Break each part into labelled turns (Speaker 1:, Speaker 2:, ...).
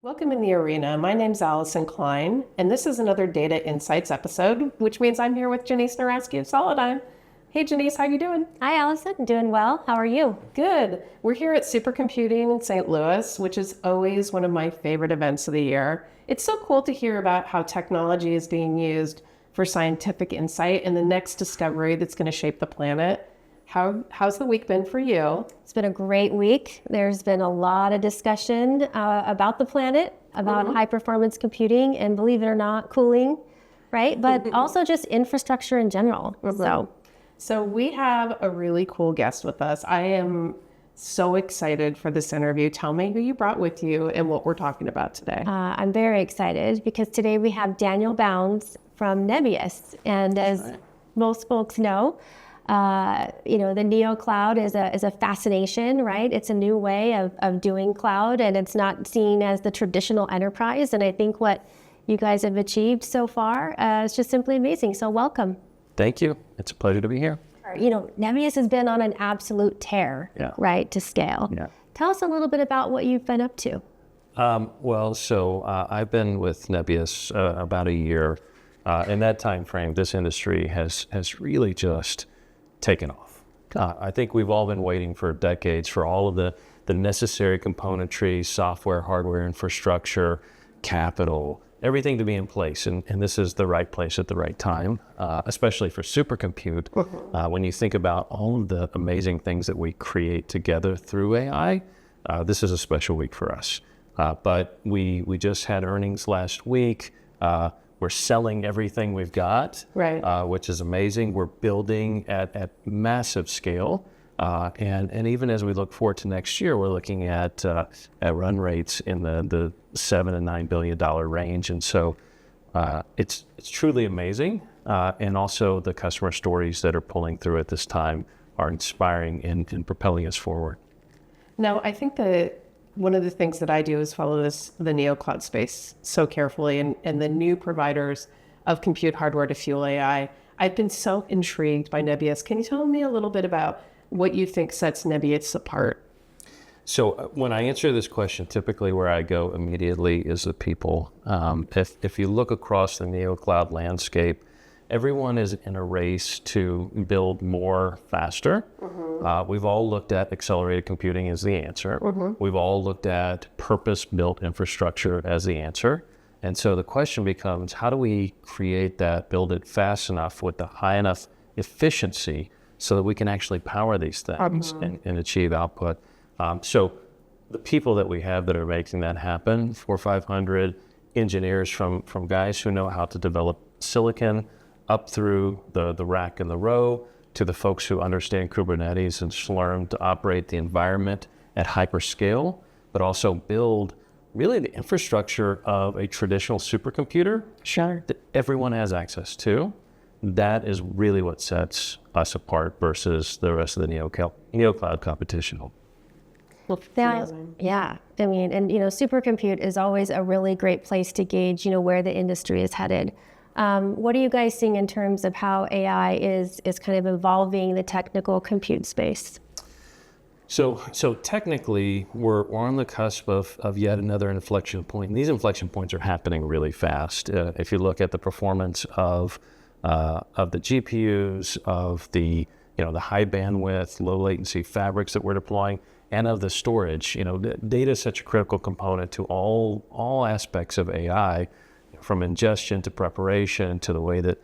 Speaker 1: Welcome in the arena. My name's Allyson Klein, and this is another Data Insights episode, which means I'm here with Jeniece Wnorowski of Solidigm. Hey, Jeniece, how you doing?
Speaker 2: Hi, Allyson. I'm doing well. How are you?
Speaker 1: Good. We're here at Supercomputing in St. Louis, which is always one of my favorite events of the year. It's so cool to hear about how technology is being used for scientific insight and the next discovery that's going to shape the planet. How's the week been for you?
Speaker 2: It's been a great week. There's been a lot of discussion about the planet, about high performance computing, and believe it or not, cooling, right? But also just infrastructure in general.
Speaker 1: So we have a really cool guest with us. I am so excited for this interview. Tell me who you brought with you and what we're talking about today.
Speaker 2: I'm very excited because today we have Daniel Bounds from Nebius. And as most folks know, the Neocloud is a fascination, right? It's a new way of doing cloud, and it's not seen as the traditional enterprise. And I think what you guys have achieved so far is just simply amazing. So welcome.
Speaker 3: Thank you. It's a pleasure to be here.
Speaker 2: Nebius has been on an absolute tear, right, to scale.
Speaker 3: Yeah.
Speaker 2: Tell us a little bit about what you've been up to.
Speaker 3: I've been with Nebius about a year. In that time frame, this industry has really just taken off. I think we've all been waiting for decades for all of the necessary componentry, software, hardware, infrastructure, capital, everything to be in place. And this is the right place at the right time, especially for supercompute. When you think about all of the amazing things that we create together through AI, this is a special week for us. But we just had earnings last week. We're selling everything we've got,
Speaker 1: right?
Speaker 3: Which is amazing. We're building at massive scale. And even as we look forward to next year, we're looking at run rates in the $7 and $9 billion range. And so it's truly amazing. And also the customer stories that are pulling through at this time are inspiring and propelling us forward.
Speaker 1: Now, I think that one of the things that I do is follow the Neocloud space so carefully and the new providers of compute hardware to fuel AI. I've been so intrigued by Nebius. Can you tell me a little bit about what you think sets Nebius apart?
Speaker 3: So when I answer this question, typically where I go immediately is the people. If you look across the Neocloud landscape, everyone is in a race to build more faster. We've all looked at accelerated computing as the answer. We've all looked at purpose-built infrastructure as the answer. And so the question becomes, how do we create that, build it fast enough with the high enough efficiency so that we can actually power these things and achieve output? So the people that we have that are making that happen, 400 or 500 engineers from guys who know how to develop silicon, up through the rack and the row, to the folks who understand Kubernetes and Slurm to operate the environment at hyperscale, but also build really the infrastructure of a traditional supercomputer that everyone has access to. That is really what sets us apart versus the rest of the Neocloud competition.
Speaker 2: Supercompute is always a really great place to gauge, where the industry is headed. What are you guys seeing in terms of how AI is kind of evolving the technical compute space?
Speaker 3: So technically, we're on the cusp of yet another inflection point. And these inflection points are happening really fast. If you look at the performance of the GPUs, of the high bandwidth, low latency fabrics that we're deploying, and of the storage, data is such a critical component to all aspects of AI. From ingestion to preparation to the way that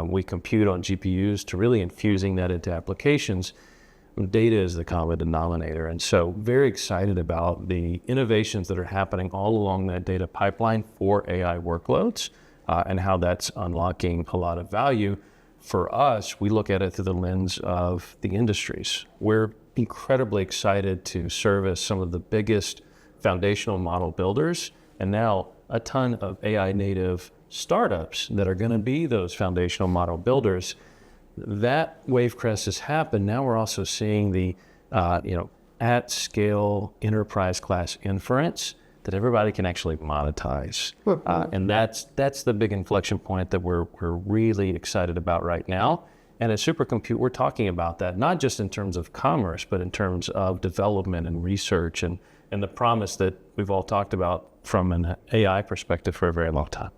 Speaker 3: we compute on GPUs to really infusing that into applications, data is the common denominator. And so very excited about the innovations that are happening all along that data pipeline for AI workloads and how that's unlocking a lot of value. For us, we look at it through the lens of the industries. We're incredibly excited to service some of the biggest foundational model builders, and now a ton of AI native startups that are going to be those foundational model builders. That wave crest has happened. Now we're also seeing the at scale enterprise class inference that everybody can actually monetize. And that's the big inflection point that we're really excited about right now. And at Supercompute, we're talking about that, not just in terms of commerce, but in terms of development and research and the promise that we've all talked about from an AI perspective for a very long time.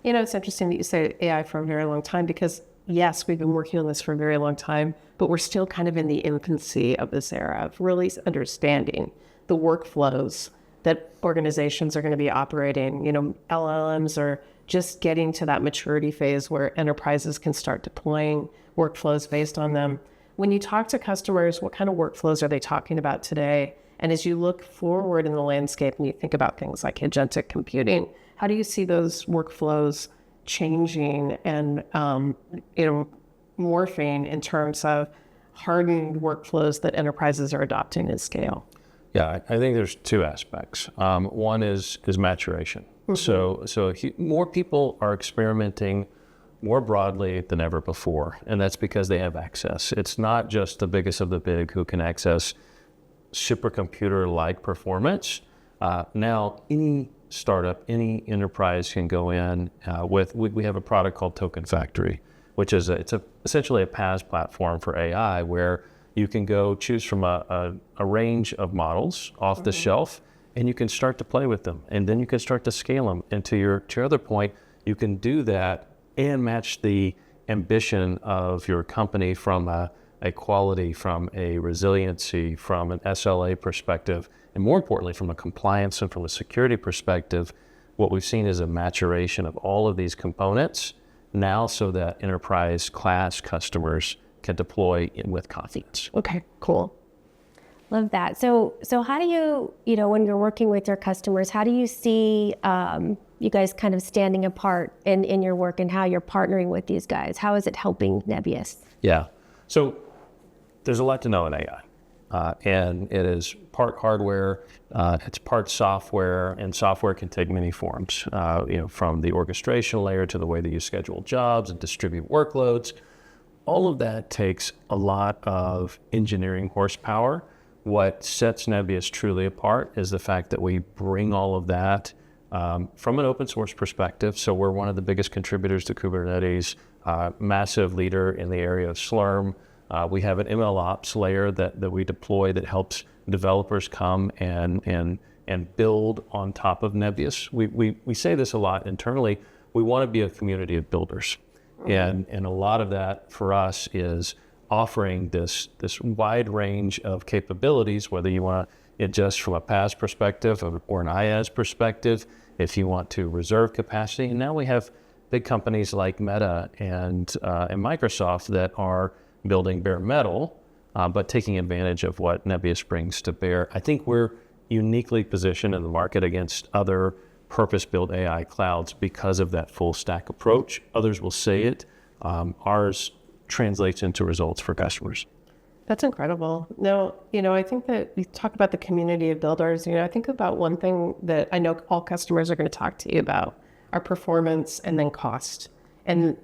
Speaker 1: You know, it's interesting that you say AI for a very long time because, yes, we've been working on this for a very long time, but we're still kind of in the infancy of this era of really understanding the workflows that organizations are going to be operating. You know, LLMs are just getting to that maturity phase where enterprises can start deploying workflows based on them. When you talk to customers, what kind of workflows are they talking about today? And as you look forward in the landscape and you think about things like agentic computing, how do you see those workflows changing and morphing in terms of hardened workflows that enterprises are adopting at scale?
Speaker 3: Yeah, I think there's two aspects. One is maturation. So more people are experimenting more broadly than ever before, and that's because they have access. It's not just the biggest of the big who can access supercomputer-like performance. Now, any startup, any enterprise can go in we have a product called Token Factory, which is essentially a PaaS platform for AI where you can go choose from a range of models off the shelf, and you can start to play with them, and then you can start to scale them. And to your other point, you can do that and match the ambition of your company from a quality, from a resiliency, from an SLA perspective, and more importantly, from a compliance and from a security perspective. What we've seen is a maturation of all of these components now so that enterprise class customers can deploy with confidence.
Speaker 1: Okay, cool.
Speaker 2: Love that. So how do you when you're working with your customers, how do you see you guys kind of standing apart in your work and how you're partnering with these guys? How is it helping Nebius?
Speaker 3: Yeah. So there's a lot to know in AI. And it is part hardware, it's part software, and software can take many forms, from the orchestration layer to the way that you schedule jobs and distribute workloads. All of that takes a lot of engineering horsepower. What sets Nebius truly apart is the fact that we bring all of that from an open source perspective. So we're one of the biggest contributors to Kubernetes, massive leader in the area of Slurm. We have an MLOps layer that we deploy that helps developers come and build on top of Nebius. We say this a lot internally. We want to be a community of builders. And a lot of that for us is offering this wide range of capabilities, whether you want to adjust from a PaaS perspective or an IaaS perspective, if you want to reserve capacity. And now we have big companies like Meta and Microsoft that are building bare metal, but taking advantage of what Nebius brings to bear. I think we're uniquely positioned in the market against other purpose-built AI clouds because of that full stack approach. Others will say it. Ours translates into results for customers.
Speaker 1: That's incredible. Now, I think that we talk about the community of builders. I think about one thing that I know all customers are going to talk to you about are performance and then cost. And,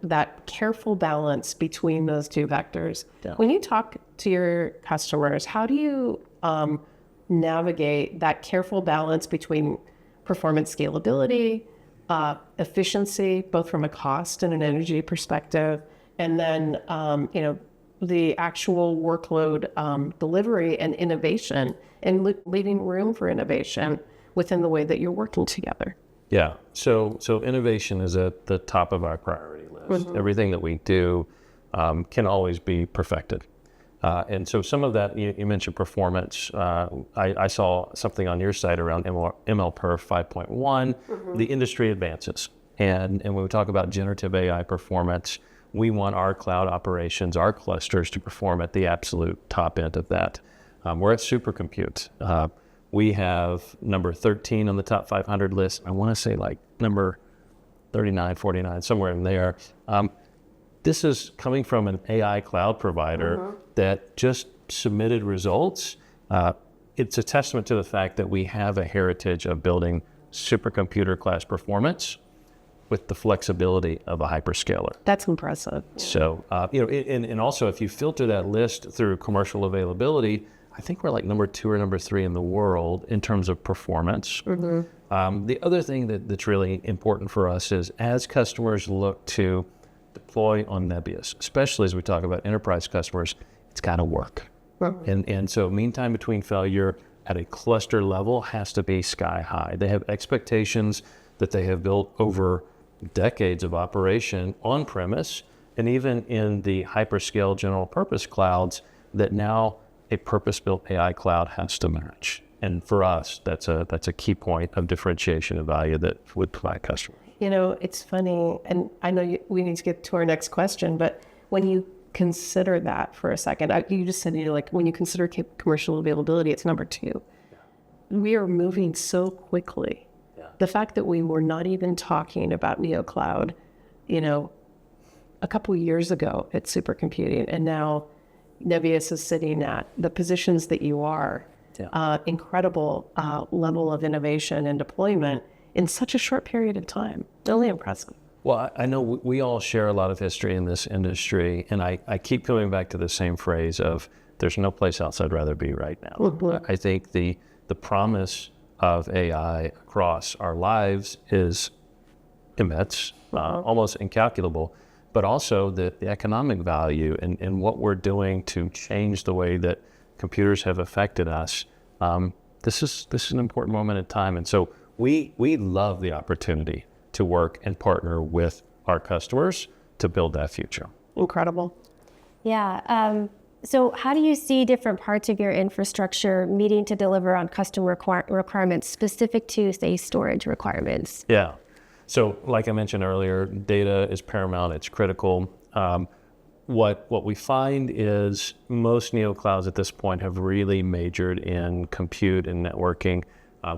Speaker 1: that careful balance between those two vectors. Yeah. When you talk to your customers, how do you navigate that careful balance between performance scalability, efficiency, both from a cost and an energy perspective, and then, the actual workload delivery and innovation and leaving room for innovation within the way that you're working together?
Speaker 3: Yeah, so innovation is at the top of our priority list. Mm-hmm. Everything that we do can always be perfected. And so some of that, you mentioned performance. I saw something on your site around MLPerf 5.1. Mm-hmm. The industry advances. And when we talk about generative AI performance, we want our cloud operations, our clusters to perform at the absolute top end of that. We're at supercompute. We have number 13 on the top 500 list. I want to say like number 39, 49, somewhere in there. This is coming from an AI cloud provider that just submitted results. It's a testament to the fact that we have a heritage of building supercomputer class performance with the flexibility of a hyperscaler.
Speaker 1: That's impressive.
Speaker 3: So, and also if you filter that list through commercial availability, I think we're like number 2 or number 3 in the world in terms of performance. Mm-hmm. The other thing that's really important for us is as customers look to deploy on Nebius, especially as we talk about enterprise customers, it's got to work. And so mean time between failure at a cluster level has to be sky high. They have expectations that they have built over decades of operation on premise, and even in the hyperscale general purpose clouds that now a purpose-built AI cloud has to match. And for us, that's a key point of differentiation and value that would provide customers.
Speaker 1: You know, it's funny, and I know we need to get to our next question, but when you consider that for a second, you just said, like when you consider commercial availability, it's number 2. Yeah. We are moving so quickly. Yeah. The fact that we were not even talking about Neocloud, a couple of years ago at supercomputing, and now Nebius is sitting at the positions that you are, incredible level of innovation and deployment in such a short period of time. Really impressive.
Speaker 3: Well, I know we all share a lot of history in this industry, and I keep coming back to the same phrase of there's no place else I'd rather be right now. Mm-hmm. I think the promise of AI across our lives is immense, almost incalculable, but also the economic value and what we're doing to change the way that computers have affected us. This is an important moment in time, and so we love the opportunity to work and partner with our customers to build that future.
Speaker 1: Incredible.
Speaker 2: Yeah. So how do you see different parts of your infrastructure meeting to deliver on customer requirements specific to, say, storage requirements?
Speaker 3: Yeah. So like I mentioned earlier, data is paramount. It's critical. What we find is most neoclouds at this point have really majored in compute and networking.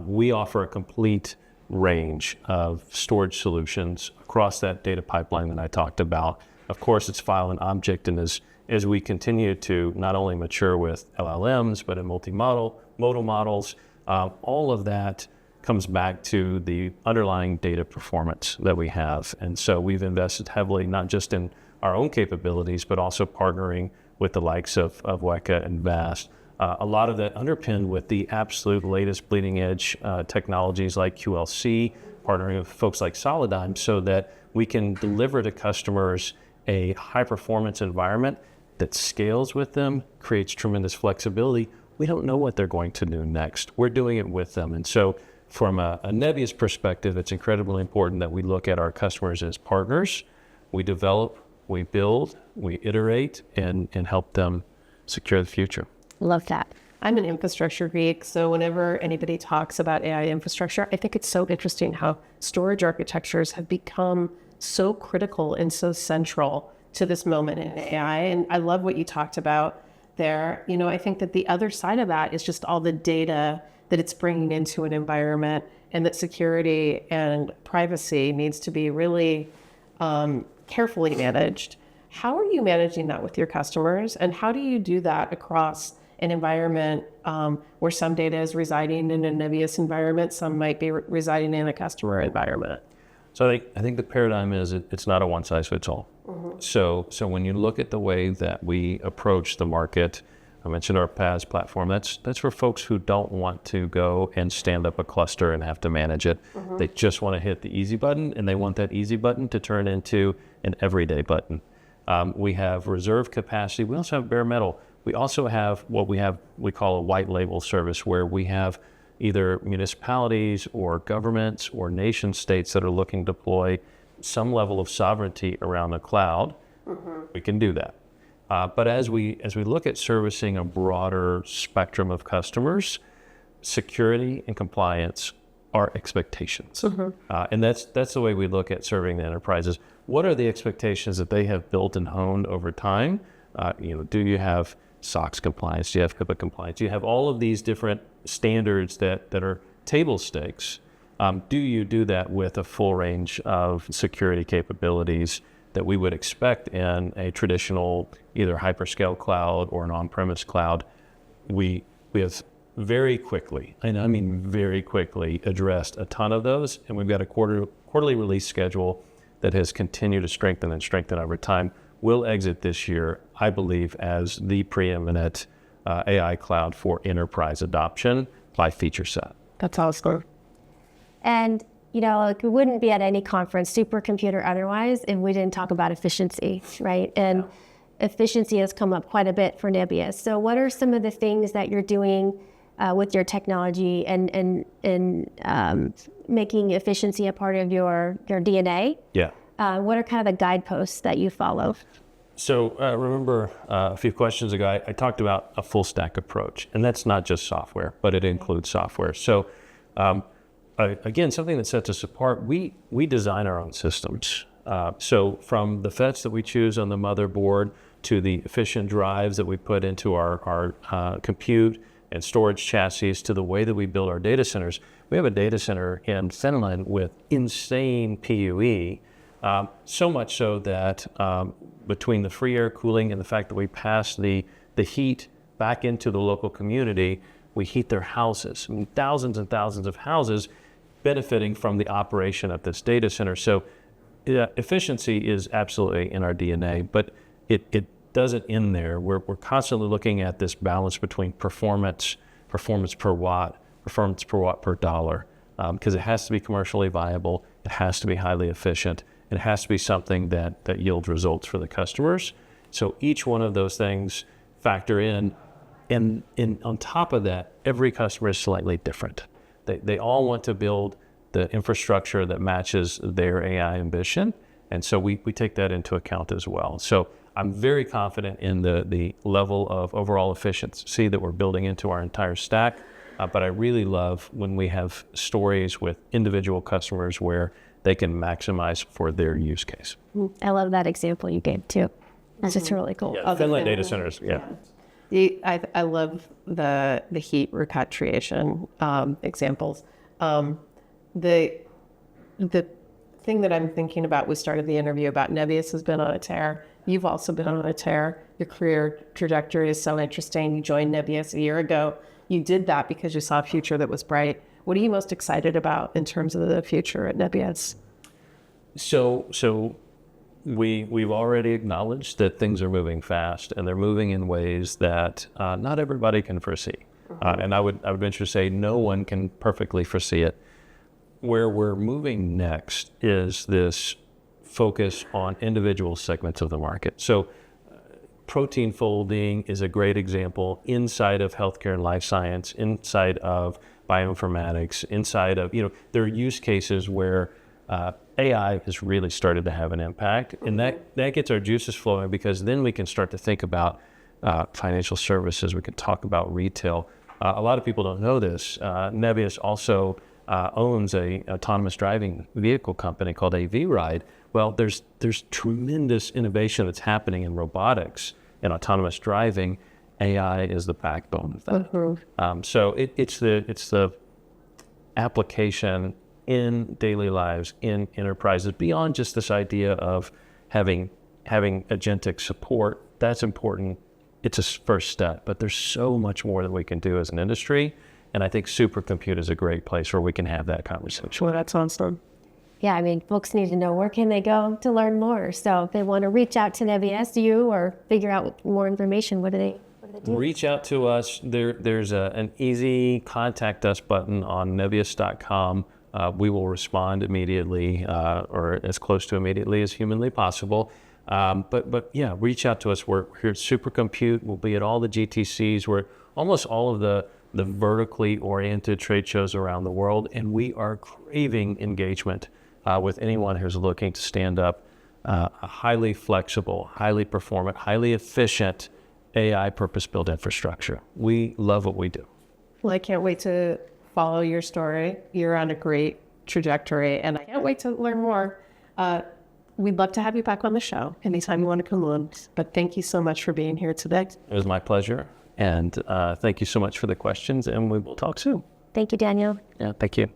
Speaker 3: We offer a complete range of storage solutions across that data pipeline that I talked about. Of course, it's file and object, and as we continue to not only mature with LLMs, but in multimodal models, all of that comes back to the underlying data performance that we have. And so we've invested heavily, not just in our own capabilities, but also partnering with the likes of WEKA and VAST. A lot of that underpinned with the absolute latest bleeding edge technologies like QLC, partnering with folks like Solidigm so that we can deliver to customers a high performance environment that scales with them, creates tremendous flexibility. We don't know what they're going to do next. We're doing it with them. And so from a Nebius perspective, it's incredibly important that we look at our customers as partners. We develop, we build, we iterate, and help them secure the future.
Speaker 2: Love that.
Speaker 1: I'm an infrastructure geek, so whenever anybody talks about AI infrastructure, I think it's so interesting how storage architectures have become so critical and so central to this moment in AI. And I love what you talked about there. I think that the other side of that is just all the data that it's bringing into an environment, and that security and privacy needs to be really carefully managed. How are you managing that with your customers, and how do you do that across an environment where some data is residing in a Nebius environment, some might be residing in a customer environment?
Speaker 3: So I think the paradigm is it's not a one size fits all. Mm-hmm. So when you look at the way that we approach the market, I mentioned our PaaS platform, that's for folks who don't want to go and stand up a cluster and have to manage it. Mm-hmm. They just want to hit the easy button, and they want that easy button to turn into an everyday button. We have reserve capacity. We also have bare metal. We also have what we call a white label service, where we have either municipalities or governments or nation states that are looking to deploy some level of sovereignty around the cloud. Mm-hmm. We can do that. But as we look at servicing a broader spectrum of customers, security and compliance are expectations. Mm-hmm. And that's the way we look at serving the enterprises. What are the expectations that they have built and honed over time? Do you have SOX compliance? Do you have HIPAA compliance? Do you have all of these different standards that are table stakes? Do you do that with a full range of security capabilities that we would expect in a traditional either hyperscale cloud or an on-premise cloud? We have very quickly, and I mean very quickly, addressed a ton of those, and we've got a quarterly release schedule that has continued to strengthen over time. We'll exit this year, I believe, as the preeminent AI cloud for enterprise adoption by feature set.
Speaker 1: That's awesome.
Speaker 2: And like we wouldn't be at any conference, supercomputer otherwise, if we didn't talk about efficiency, right? And efficiency has come up quite a bit for Nebius. So what are some of the things that you're doing with your technology and making efficiency a part of your DNA?
Speaker 3: Yeah.
Speaker 2: What are kind of the guideposts that you follow?
Speaker 3: So remember a few questions ago, I talked about a full stack approach, and that's not just software, but it includes software. So again, something that sets us apart, we design our own systems. So from the FETs that we choose on the motherboard to the efficient drives that we put into our compute and storage chassis to the way that we build our data centers. We have a data center in Finland with insane PUE, so much so that between the free air cooling and the fact that we pass the heat back into the local community, we heat their houses. I mean, thousands and thousands of houses benefiting from the operation of this data center. So efficiency is absolutely in our DNA, but it doesn't end there. We're constantly looking at this balance between performance per watt per dollar, because it has to be commercially viable, it has to be highly efficient, it has to be something that yields results for the customers. So each one of those things factor in, and on top of that, every customer is slightly different. They all want to build the infrastructure that matches their AI ambition, and so we take that into account as well. So I'm very confident in the level of overall efficiency that we're building into our entire stack, but I really love when we have stories with individual customers where they can maximize for their use case.
Speaker 2: I love that example you gave too. That's just really cool.
Speaker 3: Yeah, Finland data centers, yeah.
Speaker 1: I love the heat repatriation examples. The thing that I'm thinking about, we started the interview about Nebius has been on a tear. You've also been on a tear. Your career trajectory is so interesting. You joined Nebius a year ago. You did that because you saw a future that was bright. What are you most excited about in terms of the future at Nebius?
Speaker 3: So we've already acknowledged that things are moving fast, and they're moving in ways that not everybody can foresee. And I would venture to say no one can perfectly foresee it. Where we're moving next is this focus on individual segments of the market. So protein folding is a great example inside of healthcare and life science, inside of bioinformatics, inside of, there are use cases where AI has really started to have an impact, and that gets our juices flowing, because then we can start to think about financial services, we can talk about retail. A lot of people don't know this. Nebius also owns a autonomous driving vehicle company called AV Ride. Well, there's tremendous innovation that's happening in robotics and autonomous driving. AI is the backbone of that. So it's the application in daily lives, in enterprises, beyond just this idea of having agentic support. That's important. It's a first step, but there's so much more that we can do as an industry. And I think supercompute is a great place where we can have that conversation.
Speaker 1: Well, that sounds fun.
Speaker 2: Yeah, I mean, folks need to know where can they go to learn more. So if they want to reach out to Nebius, or figure out more information, what do they do?
Speaker 3: Reach out to us. There's an easy contact us button on nebius.com. We will respond immediately, or as close to immediately as humanly possible. But yeah, reach out to us. We're here at Supercompute. We'll be at all the GTCs. We're at almost all of the vertically oriented trade shows around the world, and we are craving engagement with anyone who's looking to stand up a highly flexible, highly performant, highly efficient AI purpose-built infrastructure. We love what we do.
Speaker 1: Well, I can't wait to follow your story. You're on a great trajectory, and I can't wait to learn more. We'd love to have you back on the show anytime you want to come on. But thank you so much for being here today.
Speaker 3: It was my pleasure. And thank you so much for the questions, and we will talk soon.
Speaker 2: Thank you, Daniel.
Speaker 3: Yeah, thank you.